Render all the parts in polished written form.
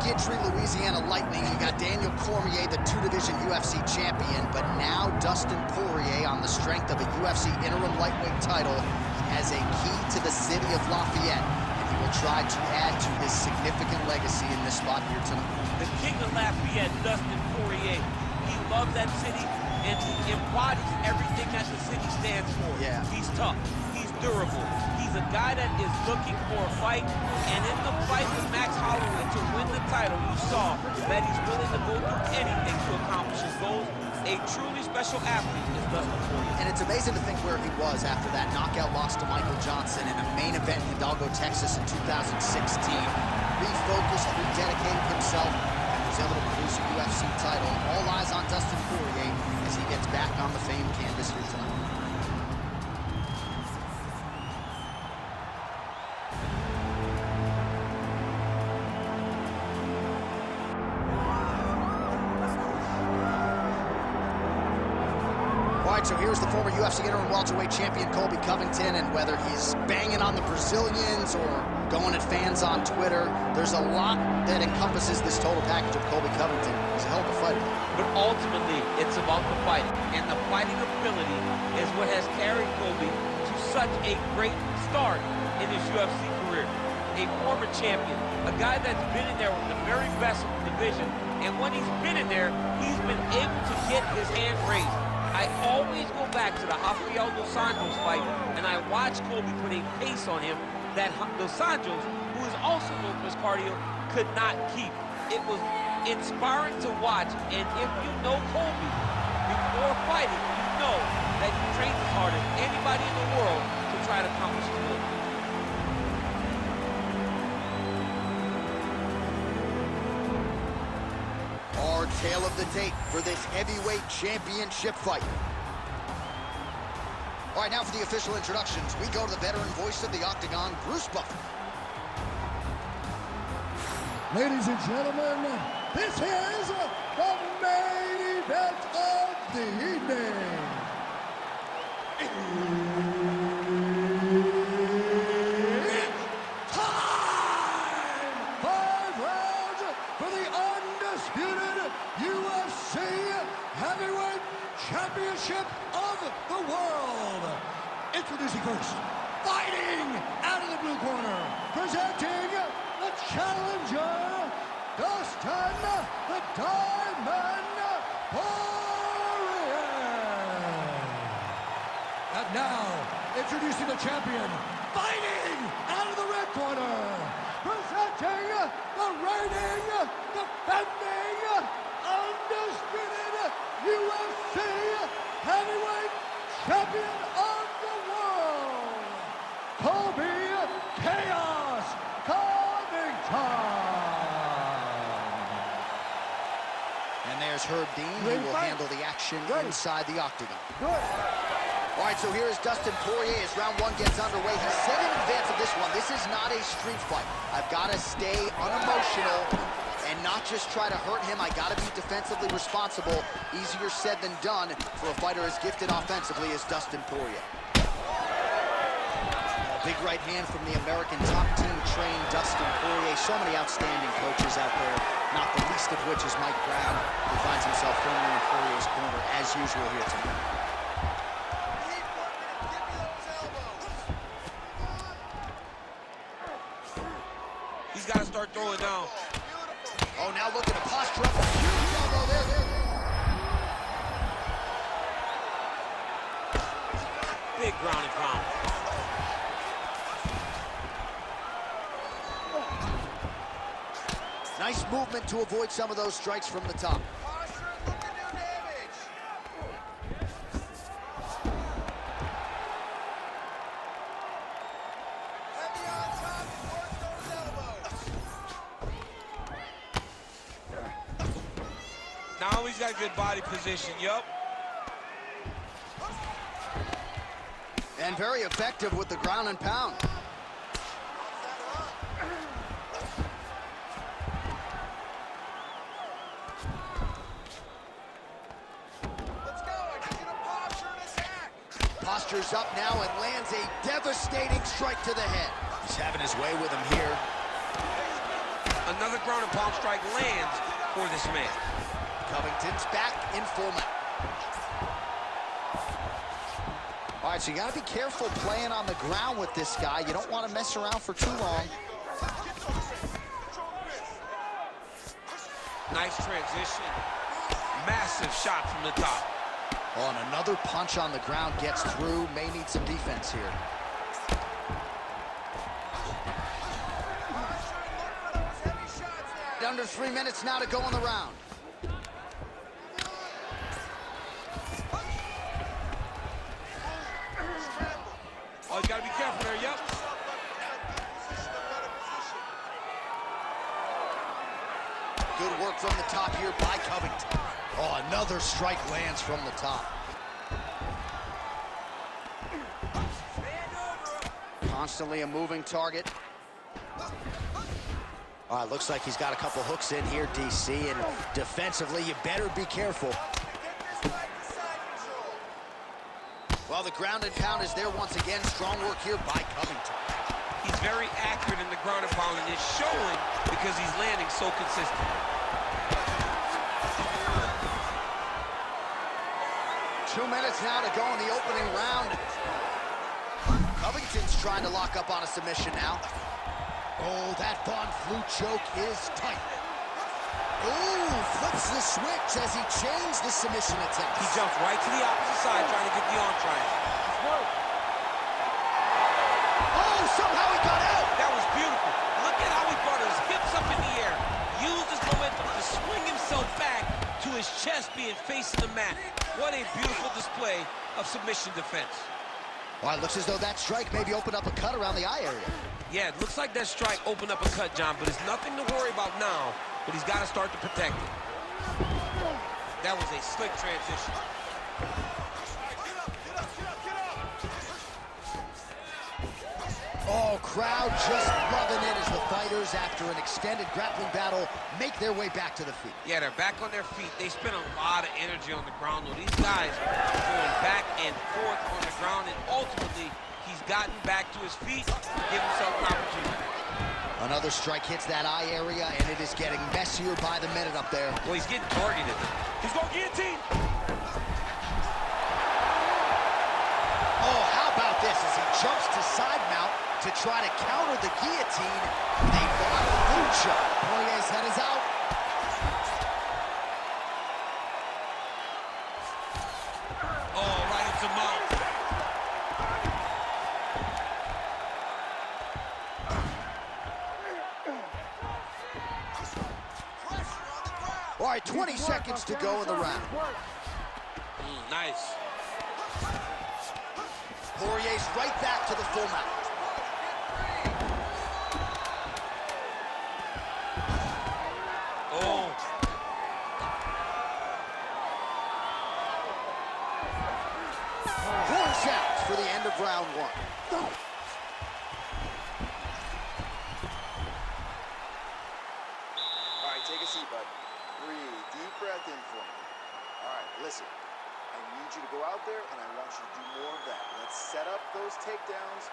Gidry, Louisiana Lightning. You got Daniel Cormier, the two-division UFC champion, but now Dustin Poirier, on the strength of a UFC interim lightweight title, has a key to the city of Lafayette, and he will try to add to his significant legacy in this spot here tonight. The king of Lafayette, Dustin Poirier, he loves that city, and he embodies everything that the city stands for. Yeah. He's tough, he's durable, he's a guy that is looking for a fight, and in the fight with Max Holloway to win the title, you saw that he's willing to go through anything to accomplish his goals. A truly special athlete is Dustin Poirier. And it's amazing to think where he was after that knockout loss to Michael Johnson in a main event in Hidalgo, Texas in 2016. Refocused, rededicated himself, and was able to produce a UFC title. All eyes on Dustin Poirier as he gets back on the famed canvas here tonight. All right, so here's the former UFC interim welterweight champion Colby Covington, and whether he's banging on the Brazilians or going at fans on Twitter, there's a lot that encompasses this total package of Colby Covington. He's a hell of a fighter. But ultimately, it's about the fighting, and the fighting ability is what has carried Colby to such a great start in his UFC career. A former champion, a guy that's been in there with the very best of the division, and when he's been in there, he's been able to get his hand raised. I always go back to the Rafael Dos Anjos fight, and I watch Colby put a pace on him that Dos Anjos, who is also known for his cardio, could not keep. It was inspiring to watch, and if you know Colby before fighting, you know that he trains as hard as anybody in the world to try to accomplish his goal. Our tale of the tape for this heavyweight championship fight. All right, now for the official introductions, we go to the veteran voice of the Octagon, Bruce Buffer. Ladies and gentlemen, this is the main event of the evening. It's time! 5 rounds for the undisputed UFC Heavyweight Championship of the world. Introducing first, fighting out of the blue corner, presenting the challenger, Dustin the Diamond Poirier. And now, introducing the champion, fighting out of the red corner, presenting the reigning, defending, undisputed UFC Heavyweight Champion of the world, Colby Chaos Covington. And there's Herb Dean, who will handle the action inside the octagon. Good. All right, so here is Dustin Poirier as round one gets underway. He said in advance of this one, this is not a street fight. I've got to stay unemotional and not just try to hurt him. I got to be defensively responsible. Easier said than done for a fighter as gifted offensively as Dustin Poirier. Big right hand from the American top team trained Dustin Poirier. So many outstanding coaches out there, not the least of which is Mike Brown, who finds himself firmly in Poirier's corner as usual here tonight. He's got to start throwing down. Oh, now look at the posture up. Huge elbow there. Big ground and pound. Nice movement to avoid some of those strikes from the top. Now he's got a good body position, yup. And very effective with the ground and pound. Postures up now and lands a devastating strike to the head. He's having his way with him here. Another ground and pound strike lands for this man. Covington's back in full mount. All right, so you got to be careful playing on the ground with this guy. You don't want to mess around for too long. Nice transition. Massive shot from the top. Oh, and another punch on the ground gets through. May need some defense here. Under 3 minutes now to go in the round. Oh, you gotta be careful there, yep. Good work from the top here by Covington. Oh, another strike lands from the top. Constantly a moving target. All right, looks like he's got a couple hooks in here, DC, and defensively, you better be careful. Well, the ground and pound is there once again. Strong work here by Covington. He's very accurate in the ground and pound, and it's showing because he's landing so consistent. 2 minutes now to go in the opening round. Covington's trying to lock up on a submission now. Oh, that Von Flue choke is tight. Oh, flips the switch as he changed the submission attempt. He jumps right to the opposite side, trying to get the arm triangle. Oh, somehow he got out. That was beautiful. Look at how he brought his hips up in the air. Used his momentum to swing himself back to his chest being facing the mat. What a beautiful display of submission defense. Well, it looks as though that strike maybe opened up a cut around the eye area. Yeah, it looks like that strike opened up a cut, John, but it's nothing to worry about now, but he's got to start to protect it. That was a slick transition. Oh, crowd just loving it as the fighters, after an extended grappling battle, make their way back to the feet. Yeah, they're back on their feet. They spend a lot of energy on the ground, though. These guys are going back and forth on the ground, and ultimately, he's gotten back to his feet to give himself an opportunity. Another strike hits that eye area, and it is getting messier by the minute up there. Well, he's getting targeted. He's going guillotine. Oh, how about this as he jumps to side mount to try to counter the guillotine. A Von Flue choke. Poirier's head is out. Oh, right into mount. All right, 20 seconds to go in the round. Nice. Poirier's right back to the full mount. Oh. 4 sounds for the end of round 1. All right, take a seat, bud. Breathe. Deep breath in for me. All right, listen. I need you to go out there, and I want you to do more of that. Let's set up those takedowns.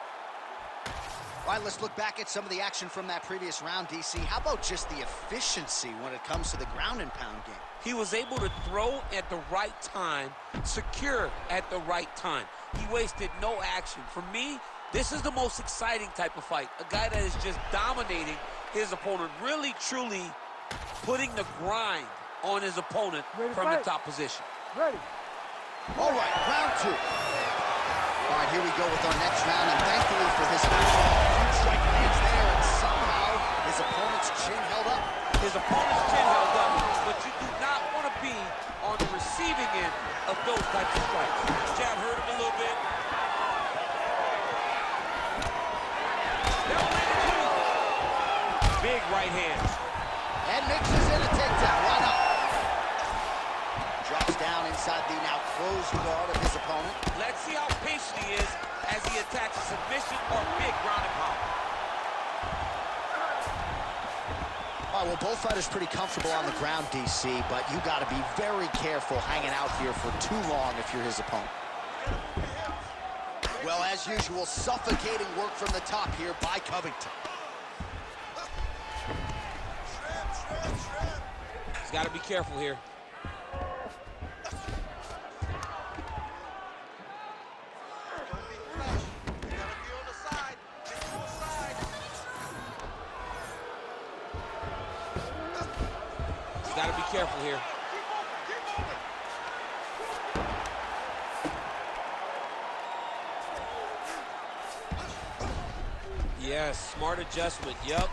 All right, let's look back at some of the action from that previous round, DC. How about just the efficiency when it comes to the ground and pound game? He was able to throw at the right time, secure at the right time. He wasted no action. For me, this is the most exciting type of fight. A guy that is just dominating his opponent, really, truly putting the grind on his opponent from the top position. Ready. All right, round 2. All right, here we go with our next round, and thankfully for his opponent, strike lands there, and somehow his opponent's chin held up. His opponent's chin held up, but you do not want to be on the receiving end of those types of strikes. Jab hurt him a little bit. Now landed too. Big right hand. And mixes in a takedown. Why not? Drops down inside the now closed guard of his opponent. Let's see how patient he is as he attacks a submission or big ground and pound. All right, well, both fighters pretty comfortable on the ground, DC, but you got to be very careful hanging out here for too long if you're his opponent. Well, as usual, suffocating work from the top here by Covington. got to be careful here. He's got to be careful here. Yes, smart adjustment, yep.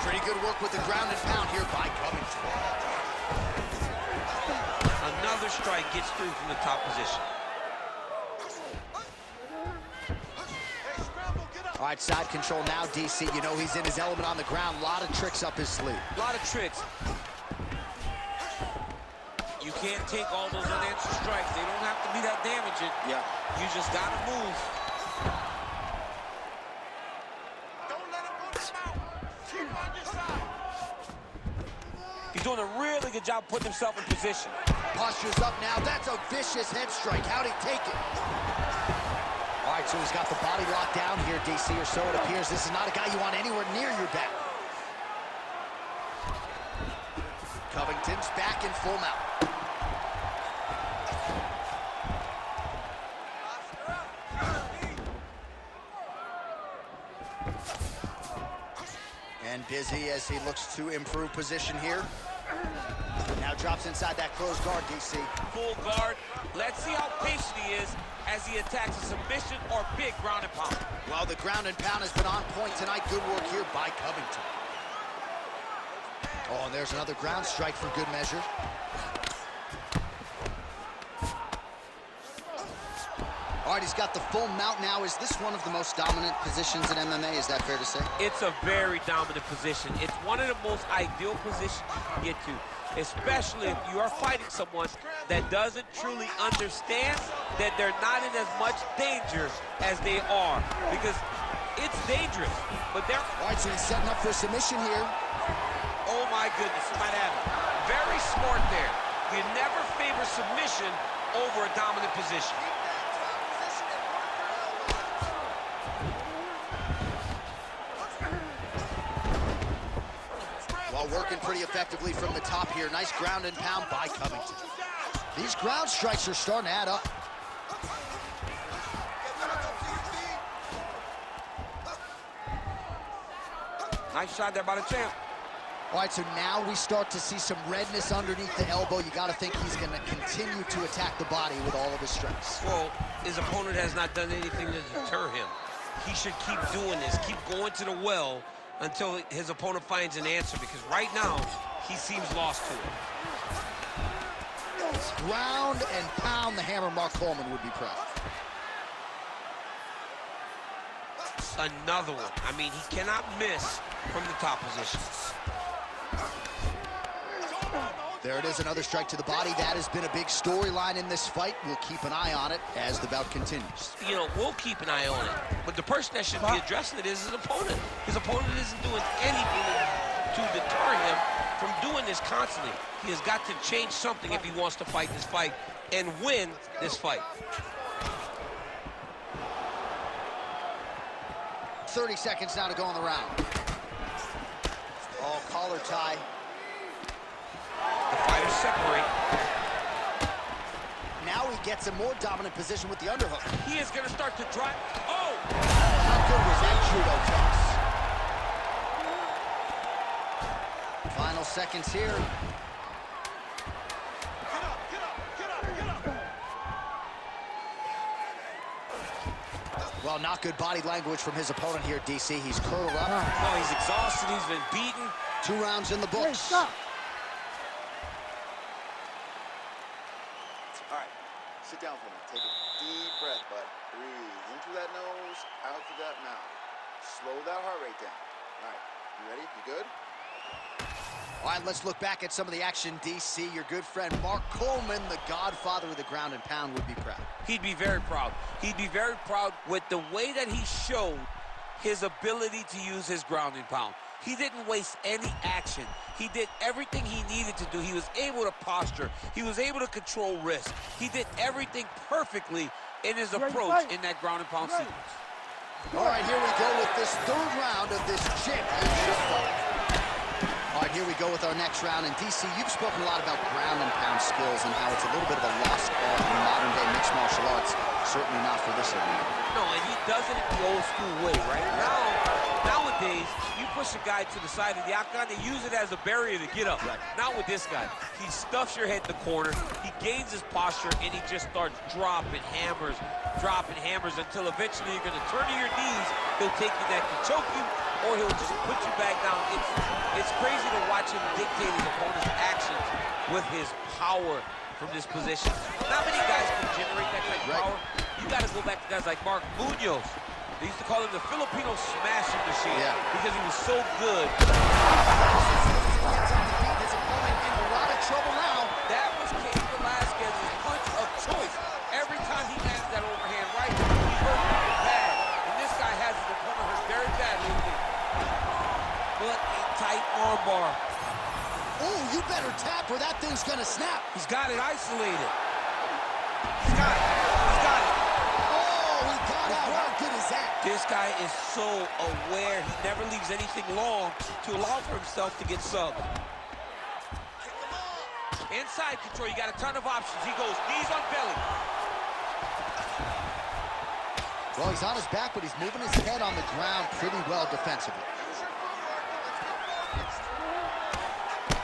Pretty good work with the ground and pound here by Covington. Another strike gets through from the top position. All right, side control now, DC. You know he's in his element on the ground. A lot of tricks up his sleeve. A lot of tricks. You can't take all those unanswered strikes. They don't have to be that damaging. Yeah. You just got to move. He's doing a really good job putting himself in position. Posture's up now. That's a vicious head strike. How'd he take it? All right, so he's got the body locked down here, DC, or so it appears. This is not a guy you want anywhere near your back. Covington's back in full mount. And busy as he looks to improve position here. Now drops inside that closed guard, DC. Full guard. Let's see how patient he is as he attacks a submission or big ground and pound. Well, the ground and pound has been on point tonight. Good work here by Covington. Oh, and there's another ground strike for good measure. All right, he's got the full mount now. Is this one of the most dominant positions in MMA? Is that fair to say? It's a very dominant position. It's one of the most ideal positions you can get to, especially if you are fighting someone that doesn't truly understand that they're not in as much danger as they are, because it's dangerous, but they're... All right, so he's setting up for submission here. Oh, my goodness, he might have it. Very smart there. You never favor submission over a dominant position. Working pretty effectively from the top here. Nice ground and pound by Covington. These ground strikes are starting to add up. Nice shot there by the champ. All right, so now we start to see some redness underneath the elbow. You got to think he's going to continue to attack the body with all of his strikes. Well, his opponent has not done anything to deter him. He should keep doing this, keep going to the well until his opponent finds an answer, because right now, he seems lost to it. Ground and pound the hammer. Mark Coleman would be proud. Another one. I mean, he cannot miss from the top position. There it is, another strike to the body. That has been a big storyline in this fight. We'll keep an eye on it as the bout continues. You know, we'll keep an eye on it, but the person that should be addressing it is his opponent. His opponent isn't doing anything to deter him from doing this constantly. He has got to change something if he wants to fight this fight and win this fight. 30 seconds now to go in the round. Oh, collar tie. The fighters separate. Now he gets a more dominant position with the underhook. He is going to start to drive. Oh! How good was that judo toss? Final seconds here. Well, not good body language from his opponent here, DC. He's curled up. Oh, he's exhausted. He's been beaten. 2 rounds in the books. Hey, stop. All right, sit down for me. Take a deep breath, bud. Breathe in through that nose, out through that mouth. Slow that heart rate down. All right, you ready? You good? All right, let's look back at some of the action, DC. Your good friend Mark Coleman, the godfather of the ground and pound, would be proud. He'd be very proud. He'd be very proud with the way that he showed his ability to use his ground and pound. He didn't waste any action. He did everything he needed to do. He was able to posture. He was able to control risk. He did everything perfectly in his approach in that ground and pound sequence. All right, here we go with this 3rd round of this championship fight. All here we go with our next round. And DC, you've spoken a lot about ground and pound skills and how it's a little bit of a lost art in modern-day mixed martial arts. Certainly not for this arena. No, and he does it the old school way, right? Nowadays, you push a guy to the side of the octagon, they use it as a barrier to get up. Right. Not with this guy. He stuffs your head in the corner, he gains his posture, and he just starts dropping hammers until eventually you're going to turn to your knees. He'll take your neck to choke you, or he'll just put you back down. It's crazy to watch him dictate his opponent's actions with his power from this position. Not many guys can generate that type of power. You got to go back to guys like Mark Munoz. They used to call him the Filipino smashing machine because he was so good. His opponent in a lot of trouble now. That was Cain Velasquez's punch of choice. Every time he lands that overhand right, he hurt people bad. And this guy has his opponent hurt very badly. But a tight armbar. Oh, you better tap or that thing's gonna snap. He's got it isolated. He's got it. He's got it. Oh, he got out. How good is that? This guy is so aware. He never leaves anything long to allow for himself to get subbed. Inside control, you got a ton of options. He goes knees on belly. Well, he's on his back, but he's moving his head on the ground pretty well defensively.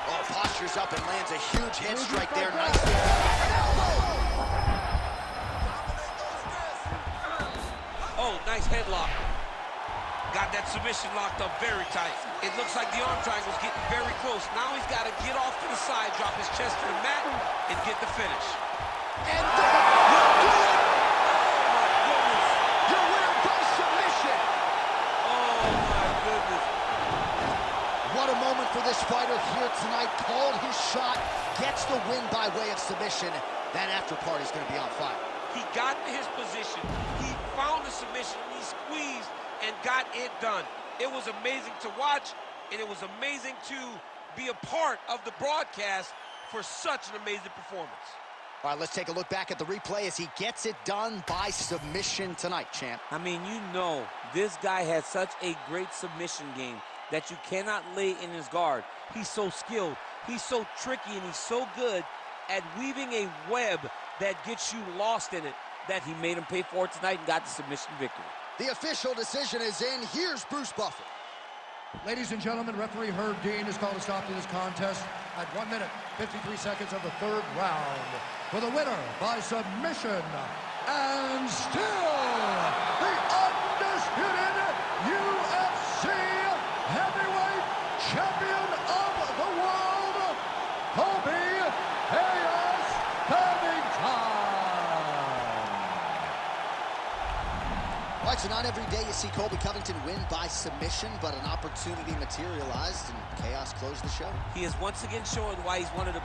Oh, postures up and lands a huge head strike there. Nicely. Oh, nice headlock. Got that submission locked up very tight. It looks like the arm triangle's getting very close. Now he's got to get off to the side, drop his chest to the mat, and get the finish. And you'll do it! Your winner by submission! Oh, my goodness. What a moment for this fighter here tonight. Called his shot, gets the win by way of submission. That after party's going to be on fire. He got to his position. He found the submission. He squeezed and got it done. It was amazing to watch, and it was amazing to be a part of the broadcast for such an amazing performance. All right, let's take a look back at the replay as he gets it done by submission tonight, champ. I mean, you know, this guy has such a great submission game that you cannot lay in his guard. He's so skilled, he's so tricky, and he's so good at weaving a web that gets you lost in it that he made him pay for it tonight and got the submission victory. The official decision is in. Here's Bruce Buffer. Ladies and gentlemen, referee Herb Dean has called a stop to this contest at 1 minute, 53 seconds of the third round. For the winner by submission, and still the undisputed UFC heavyweight champion of the world, Colby Covington. All right, so not every day you see Colby Covington win by submission, but an opportunity materialized and chaos closed the show. He is once again showing why he's one of the